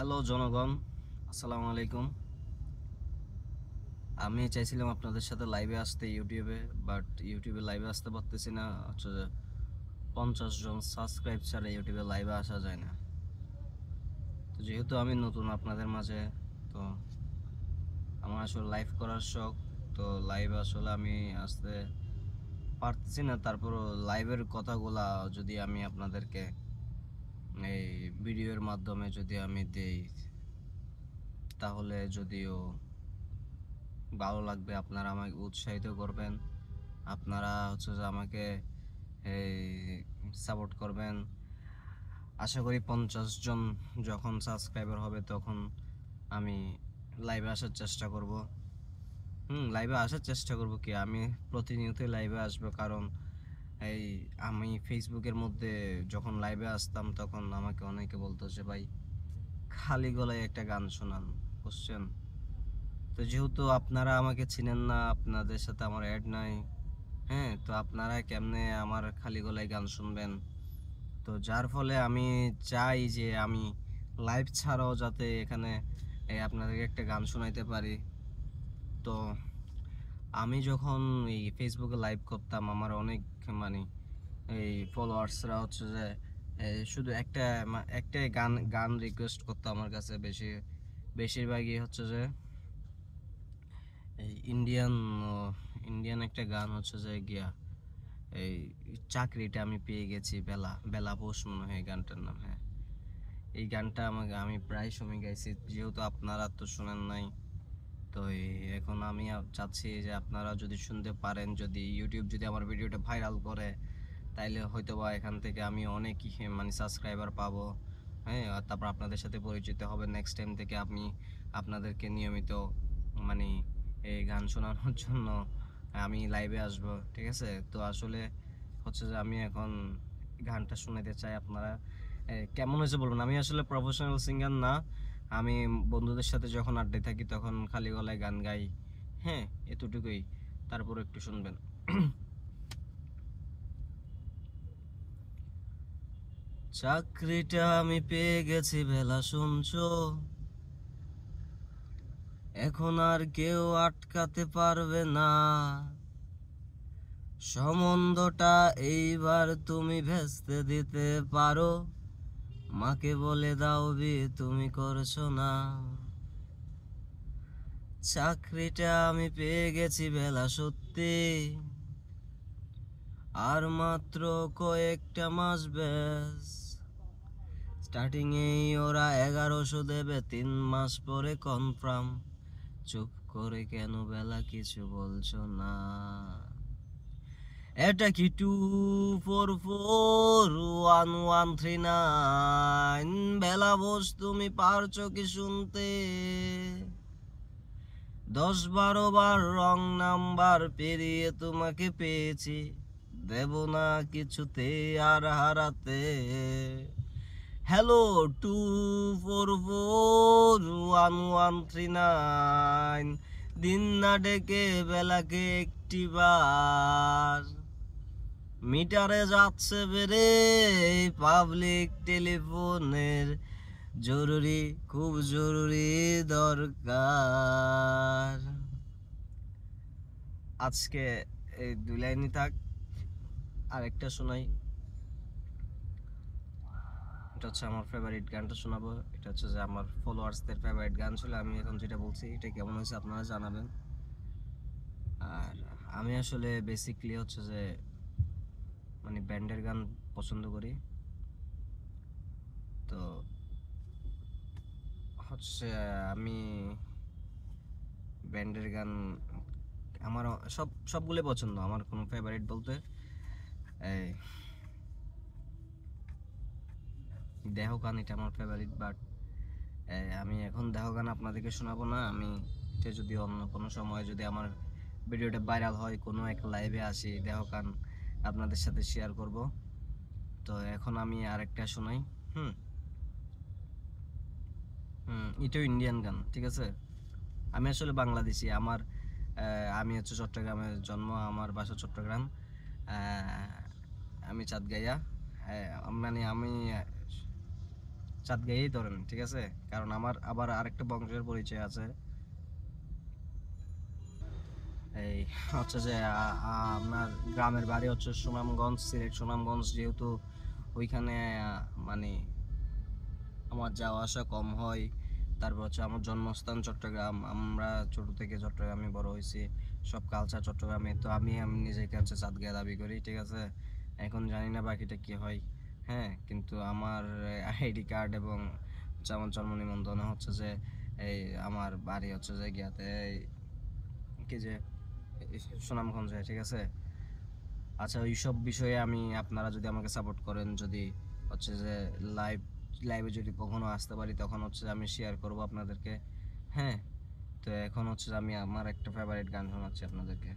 Hello জনগণ, আসসালামু আলাইকুম। আমি চাইছিলাম আপনাদের সাথে লাইভে আসতে বাট ইউটিউবে লাইভে আসতে পারতেছি না। হচ্ছে যে 50 জন সাবস্ক্রাইব ছাড়া ইউটিউবে লাইভে আসা যায় না। তো যেহেতু আমি নতুন আপনাদের মাঝে, তো আমার আসলে লাইভ করার শখ। তো লাইভে আসলে আমি আসতে পারতেছি না। তারপরও লাইভের কথাগুলা যদি আমি আপনাদেরকে এই ভিডিওর মাধ্যমে যদি আমি দেই, তাহলে যদিও ভালো লাগবে, আপনারা আমাকে উৎসাহিত করবেন, আপনারা হচ্ছে যে আমাকে এই সাপোর্ট করবেন। আশা করি 50 জন যখন সাবস্ক্রাইবার হবে তখন আমি লাইভে আসার চেষ্টা করব। লাইভে আসার চেষ্টা করব কি, আমি প্রতিনিয়তই লাইভে আসবো। কারণ এই আমি ফেসবুকের মধ্যে যখন লাইভে আসতাম তখন আমাকে অনেকে বলতো যে ভাই খালি গলায় একটা গান শোনান, বুঝছেন? তো যেহেতু আপনারা আমাকে চিনেন না, আপনাদের সাথে আমার অ্যাড নাই, হ্যাঁ, তো আপনারা কেমনে আমার খালি গলায় গান শুনবেন? তো যার ফলে আমি চাই যে আমি লাইভ ছাড়াও যাতে এখানে আপনাদেরকে একটা গান শোনাইতে পারি। তো আমি যখন এই ফেসবুকে লাইভ করতাম, আমার অনেক মানে এই ফলোয়ার্সরা হচ্ছে যে শুধু একটাই গান গান রিকোয়েস্ট করতো আমার কাছে। বেশিরভাগই হচ্ছে যে এই ইন্ডিয়ান একটা গান হচ্ছে যে গিয়া এই চাকরিটা আমি পেয়ে গেছি, বেলা বেলা পোষ মনে হয় গানটার নাম। হ্যাঁ, এই গানটা আমি প্রায় সময় গাইছি, যেহেতু আপনারা তো শুনেন নাই। তো এখন আমি চাচ্ছি যে আপনারা যদি শুনতে পারেন, যদি ইউটিউব যদি আমার ভিডিওটা ভাইরাল করে, তাইলে হয়তোবা এখান থেকে আমি অনেক মানে সাবস্ক্রাইবার পাবো। হ্যাঁ, আর তারপর আপনাদের সাথে পরিচিত হবে। নেক্সট টাইম থেকে আমি আপনাদেরকে নিয়মিত মানে এই গান শোনানোর জন্য আমি লাইভে আসব, ঠিক আছে? তো আসলে হচ্ছে যে আমি এখন গানটা শোনাতে চাই। আপনারা কেমন হয়েছে বলবেন। আমি আসলে প্রফেশনাল সিঙ্গার না, আমি বন্ধুদের সাথে যখন আড্ডায় থাকি তখন খালি গলায় গান গাই। হ্যাঁ, এতটুকুই, তারপর একটু শুনবেন। চাকরিটা আমি পেয়ে গেছি ভেলা শুনছো, এখন আর কেউ আটকাতে পারবে না। সম্বন্ধটা এইবার তুমি ভেস্তে দিতে পারো, মাকে বলে দাও বিয়ে তুমি করছো না। চাকরিটা আমি পেয়ে গেছি ভেলা সত্যি, আর মাত্র কয়েকটা মাস ব্যাস। স্টার্টিং এই ওরা 1100 দেবে, 3 মাস পরে কনফার্ম। চুপ করে কেন বেলা কিছু বলছো না? এটা কি 2441139? বেলা বোস তুমি পারছো কি শুনতে? 10-12 বার রং নাম্বার পেরিয়ে তোমাকে পেয়েছি, দেব না কিছুতে আর হারাতে। হ্যালো, 2441139, দিন না ডেকে বেলাকে একটি বার। মিটারে যাচ্ছে বেড়ে পাবলিক টেলিফোনের জরুরি, খুব জরুরি দরকার। আজকে এই 2 লাইনই থাক, আরেকটা শোনাই। এটা হচ্ছে আমার ফেভারিট গানটা শোনাবো। এটা হচ্ছে যে আমার ফলোয়ার্সদের ফেভারিট গান ছিল। আমি এখন যেটা বলছি এটা কেমন হয়েছে আপনারা জানাবেন। আর আমি আসলে বেসিকলি হচ্ছে যে মানে ব্যান্ডের গান পছন্দ করি। তো হচ্ছে আমি ব্যান্ডের গান আমার সবগুলো পছন্দ। আমার কোনো ফেভারিট বলতে এই দেহ গান, এটা আমার ফেভারিট। বাট আমি এখন দেহ গান আপনাদেরকে শোনাবো না। আমি এটা যদি অন্য কোনো সময় যদি আমার ভিডিওটা ভাইরাল হয়, কোনো এক লাইভে আসি, দেহ গান আপনাদের সাথে শেয়ার করব। তো এখন আমি আরেকটা শোনাই। হুম এটাও ইন্ডিয়ান গান, ঠিক আছে? আমি আসলে বাংলাদেশি। আমি হচ্ছে চট্টগ্রামের জন্ম, আমার বাসা চট্টগ্রাম। আমি চাঁদগাইয়া। মানে আমি চাঁদগাঁয়েই ধরেন, ঠিক আছে? কারণ আমার আবার আরেকটা বংশের পরিচয় আছে। এই হচ্ছে যে আপনার গ্রামের বাড়ি হচ্ছে সুনামগঞ্জ, সিলেট সুনামগঞ্জ, যেহেতু ওইখানে মানে আমার যাওয়া আসা কম হয়। তারপর হচ্ছে আমার জন্মস্থান চট্টগ্রাম, আমরা ছোট থেকে চট্টগ্রামে বড় হয়েছি, সব কালচার চট্টগ্রামে। তো আমি নিজেকে হচ্ছে চাঁদগাঁয়ে দাবি করি, ঠিক আছে? এখন জানি না বাকিটা কি হয়। হ্যাঁ, কিন্তু আমার আইডি কার্ড এবং হচ্ছে আমার জন্ম নিবন্ধনে হচ্ছে যে এই আমার বাড়ি হচ্ছে যে গিয়াতে কি যে সুনামগঞ্জে, ঠিক আছে? আচ্ছা, ওইসব বিষয়ে আমি, আপনারা যদি আমাকে সাপোর্ট করেন, যদি হচ্ছে যে লাইভে যদি কখনো আসতে পারি, তখন হচ্ছে আমি শেয়ার করব আপনাদেরকে। হ্যাঁ, তো এখন হচ্ছে আমি আমার একটা ফেভারিট গান শোনাচ্ছি আপনাদেরকে।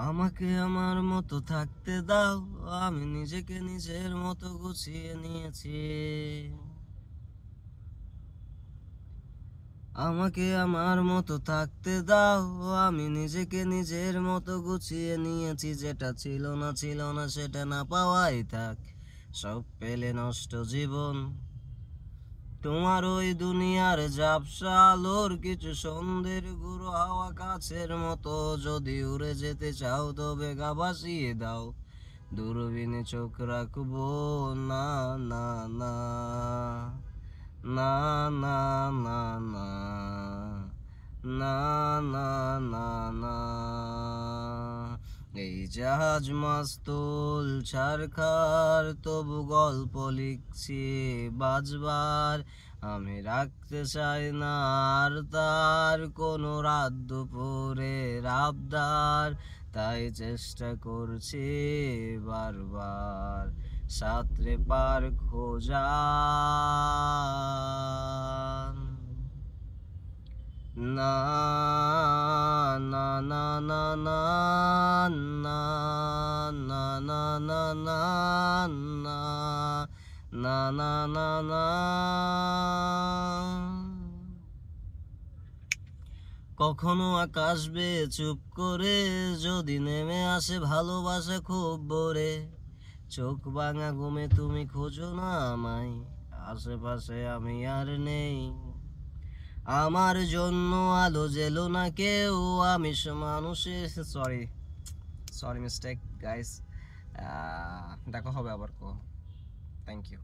আমাকে আমার মতো থাকতে দাও, আমি নিজেকে নিজের মতো গুছিয়ে নিয়েছি। আমাকে আমার মতো থাকতে দাও, আমি নিজেকে নিজের মতো গুছিয়ে নিয়েছি। যেটা ছিল না সেটা না পাওয়াই থাক, সব পেলে নষ্ট জীবন। তোমার ওই দুনিয়ার ঝাপসা আলোর কিছু সন্ধ্যের গুঁড়ো হাওয়া কাছের মতো, যদি উড়ে যেতে চাও তবে গা ভাসিয়ে দাও, দূরবীনে চোখ রাখবো না। না না না না না না না না না না। এই জাহাজ মাস্তুল ছারখার, তবু গল্প লিখছি বাজবার। আমি রাখতে চাই না আর তার কোনো রাত দুপুরের আবদার, তাই চেষ্টা করছি বারবার সাঁতরে পার খোঁজার। না না না না না না না না না না না না না না না। কখনো আকাশ বেয়ে চুপ করে, যদি নেমে আসে ভালোবাসা খুব ভোরে, চোখ ভাঙা ঘুমে তুমি খোঁজো না আমায়, আশেপাশে আমি আর নেই। আমার জন্য আলো জেলো না কেউ, আমি মানুষের, সরি সরি মিস্টেক গাইস। দেখা হবে আবার। Thank you.